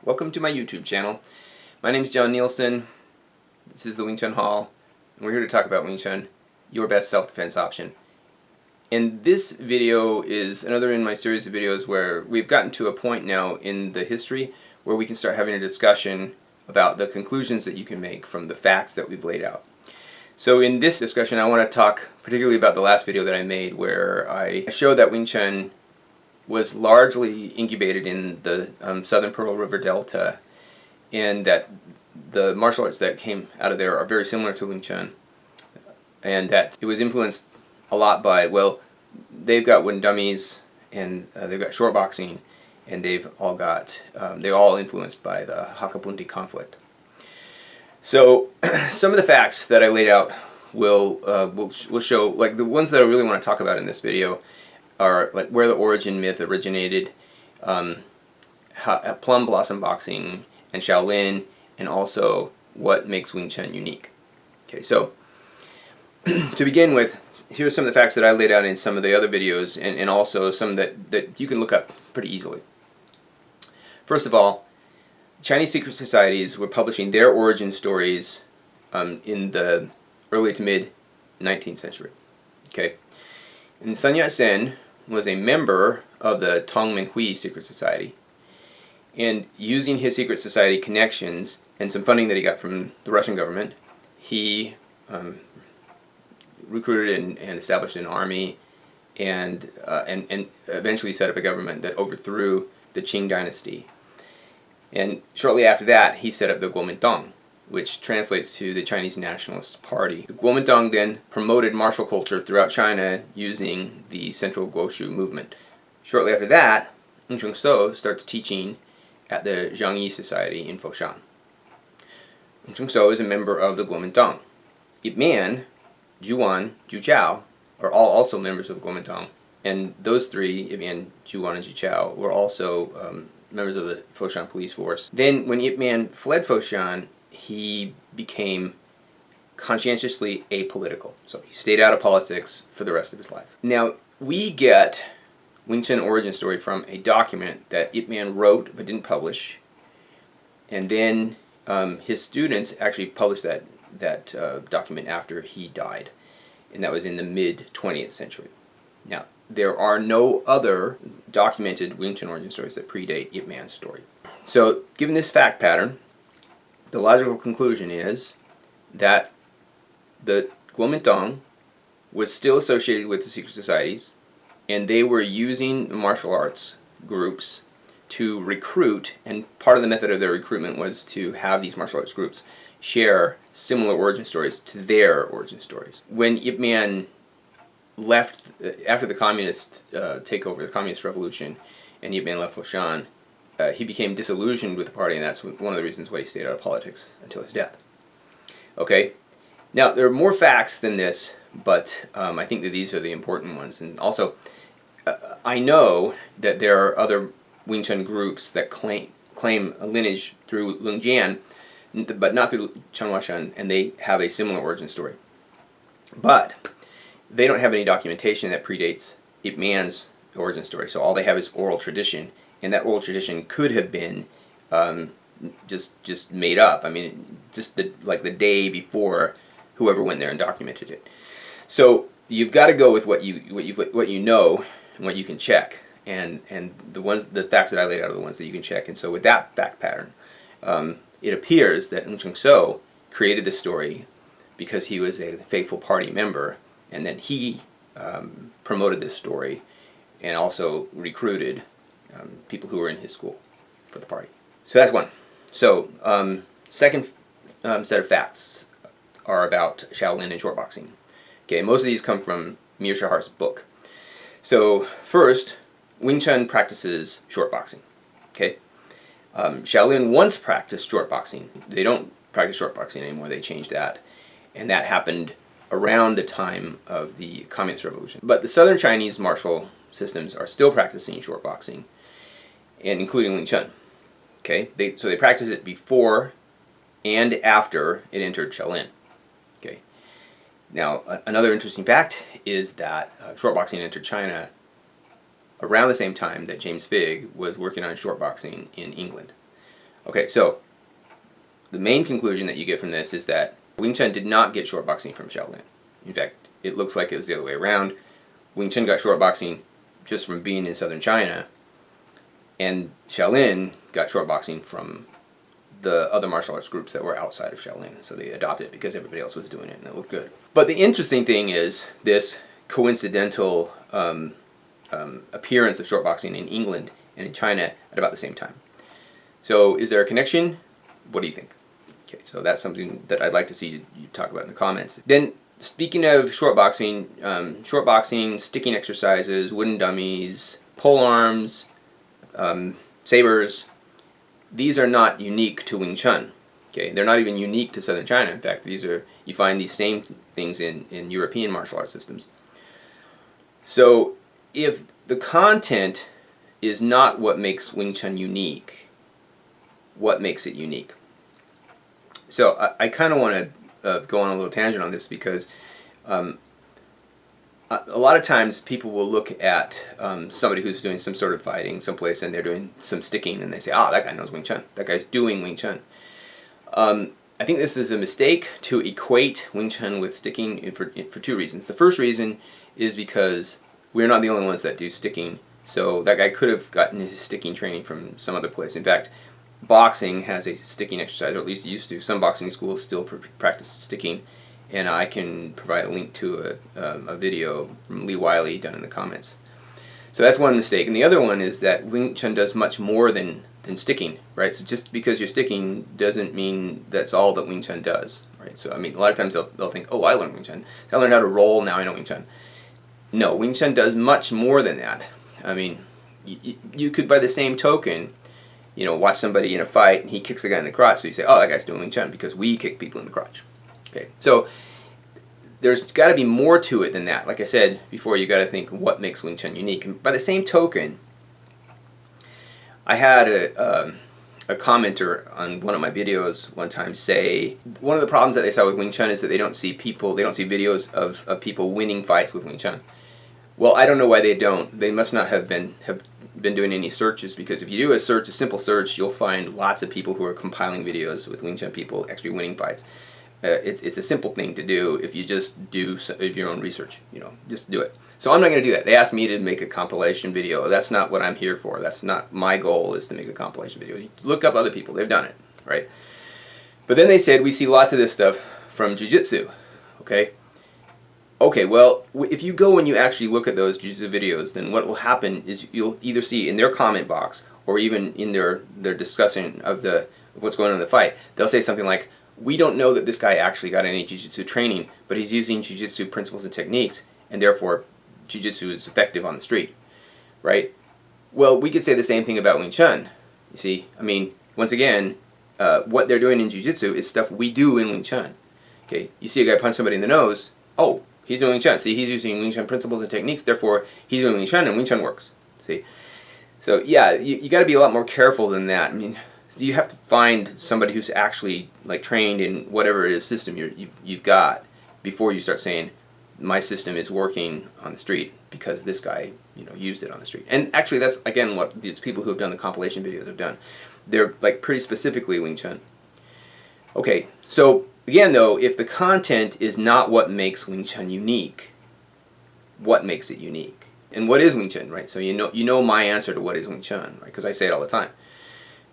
Welcome to my YouTube channel. My name is John Nielsen. This is the Wing Chun Hall, and we're here to talk about Wing Chun, your best self-defense option. And this video is another in my series of videos where we've gotten to a point now in the history where we can start having a discussion about the conclusions that you can make from the facts that we've laid out. So in this discussion I want to talk particularly about the last video that I made where I showed that Wing Chun was largely incubated in the southern Pearl River Delta, and that the martial arts that came out of there are very similar to Wing Chun, and that it was influenced a lot by, well, they've got wooden dummies, and they've got short boxing, and they're all influenced by the Hakapunti conflict. So some of the facts that I laid out will show, like the ones that I really want to talk about in this video are like where the origin myth originated, plum blossom boxing and Shaolin, and also what makes Wing Chun unique. Okay, so to begin with, here's some of the facts that I laid out in some of the other videos, and also some that you can look up pretty easily. First of all, Chinese secret societies were publishing their origin stories in the early to mid 19th century. Okay, and Sun Yat-sen was a member of the Tongmenghui secret society, and using his secret society connections and some funding that he got from the Russian government, he recruited and established an army and eventually set up a government that overthrew the Qing dynasty. And shortly after that he set up the Kuomintang, which translates to the Chinese Nationalist Party. The Kuomintang then promoted martial culture throughout China using the Central Guoshu movement. Shortly after that, Wing Chun starts teaching at the Zhangyi Society in Foshan. Wing Chun is a member of the Kuomintang. Ip Man, Zhu Wan, Zhu Chao are all also members of the Kuomintang, and those three, Ip Man, Zhu Wan, and Zhu Chao, were also members of the Foshan police force. Then when Ip Man fled Foshan, he became conscientiously apolitical. So he stayed out of politics for the rest of his life. Now, we get Wing Chun origin story from a document that Ip Man wrote but didn't publish, and then his students actually published that document after he died, and that was in the mid-20th century. Now, there are no other documented Wing Chun origin stories that predate Ip Man's story. So, given this fact pattern, the logical conclusion is that the Kuomintang was still associated with the secret societies, and they were using martial arts groups to recruit, and part of the method of their recruitment was to have these martial arts groups share similar origin stories to their origin stories. When Ip Man left, after the communist takeover, the communist revolution, and Ip Man left Foshan, he became disillusioned with the party, and that's one of the reasons why he stayed out of politics until his death. Okay, now there are more facts than this, but I think that these are the important ones. And also, I know that there are other Wing Chun groups that claim a lineage through Lungjian, but not through Chanhuashan, and they have a similar origin story. But they don't have any documentation that predates Ip Man's origin story, so all they have is oral tradition. And that oral tradition could have been just made up. I mean, just like the day before whoever went there and documented it. So you've got to go with what you know and what you can check. And the facts that I laid out are the ones that you can check. And so with that fact pattern, it appears that Wing Chun created this story because he was a faithful party member, and then he promoted this story and also recruited people who were in his school for the party. So that's one. So second set of facts are about Shaolin and short boxing. Okay, most of these come from Mir Shahar's book. So first, Wing Chun practices short boxing. Okay, Shaolin once practiced short boxing. They don't practice short boxing anymore. They changed that, and that happened around the time of the Communist Revolution. But the Southern Chinese martial systems are still practicing short boxing, and including Wing Chun. Okay, so they practice it before and after it entered Shaolin. Okay, now another interesting fact is that short boxing entered China around the same time that James Figg was working on short boxing in England. Okay, so the main conclusion that you get from this is that Wing Chun did not get short boxing from Shaolin. In fact, it looks like it was the other way around. Wing Chun got short boxing just from being in southern China, and Shaolin got short boxing from the other martial arts groups that were outside of Shaolin. So they adopted it because everybody else was doing it and it looked good. But the interesting thing is this coincidental appearance of short boxing in England and in China at about the same time. So is there a connection? What do you think? Okay, so that's something that I'd like to see you talk about in the comments. Then, speaking of short boxing, sticking exercises, wooden dummies, pole arms, sabers, these are not unique to Wing Chun. Okay, they're not even unique to southern China. In fact, you find these same things in European martial arts systems. So if the content is not what makes Wing Chun unique, what makes it unique? So I kind of want to go on a little tangent on this because a lot of times people will look at somebody who's doing some sort of fighting someplace and they're doing some sticking and they say, ah, that guy knows Wing Chun. That guy's doing Wing Chun. I think this is a mistake to equate Wing Chun with sticking for two reasons. The first reason is because we're not the only ones that do sticking. So that guy could have gotten his sticking training from some other place. In fact, boxing has a sticking exercise, or at least it used to. Some boxing schools still practice sticking, and I can provide a link to a video from Lee Wiley done in the comments. So that's one mistake. And the other one is that Wing Chun does much more than sticking, right? So just because you're sticking doesn't mean that's all that Wing Chun does, right? So I mean, a lot of times they'll think, oh, I learned Wing Chun. I learned how to roll, now I know Wing Chun. No, Wing Chun does much more than that. I mean, you could, by the same token, watch somebody in a fight and he kicks the guy in the crotch, so you say, oh, that guy's doing Wing Chun because we kick people in the crotch. Okay, so there's got to be more to it than that. Like I said before, you got to think what makes Wing Chun unique. And by the same token, I had a commenter on one of my videos one time say one of the problems that they saw with Wing Chun is that they don't see videos of people winning fights with Wing Chun. Well, I don't know why they don't. They must not have been doing any searches, because if you do a simple search, you'll find lots of people who are compiling videos with Wing Chun people actually winning fights. It's a simple thing to do if you just do your own research. Just do it. So I'm not going to do that. They asked me to make a compilation video. That's not what I'm here for. That's not my goal, is to make a compilation video. Look up other people. They've done it, right? But then they said, we see lots of this stuff from Jiu-Jitsu, okay? Okay, well, if you go and you actually look at those Jiu-Jitsu videos, then what will happen is you'll either see in their comment box or even in their discussion of what's going on in the fight, they'll say something like, we don't know that this guy actually got any Jiu-Jitsu training, but he's using Jiu-Jitsu principles and techniques, and therefore Jiu-Jitsu is effective on the street, right? Well, we could say the same thing about Wing Chun. You see, I mean, once again, what they're doing in Jiu-Jitsu is stuff we do in Wing Chun. Okay, you see a guy punch somebody in the nose, oh, he's doing Wing Chun. See, he's using Wing Chun principles and techniques, therefore he's doing Wing Chun, and Wing Chun works. See? So yeah, you got to be a lot more careful than that. I mean, you have to find somebody who's actually trained in whatever it is system you've got before you start saying, my system is working on the street because this guy used it on the street. And actually that's, again, what these people who have done the compilation videos have done. They're pretty specifically Wing Chun. Okay, so again though, if the content is not what makes Wing Chun unique, what makes it unique? And what is Wing Chun, right? So you know my answer to what is Wing Chun, right? Because I say it all the time.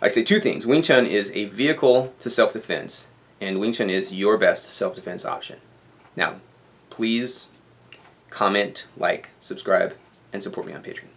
I say two things. Wing Chun is a vehicle to self-defense, and Wing Chun is your best self-defense option. Now, please comment, like, subscribe, and support me on Patreon.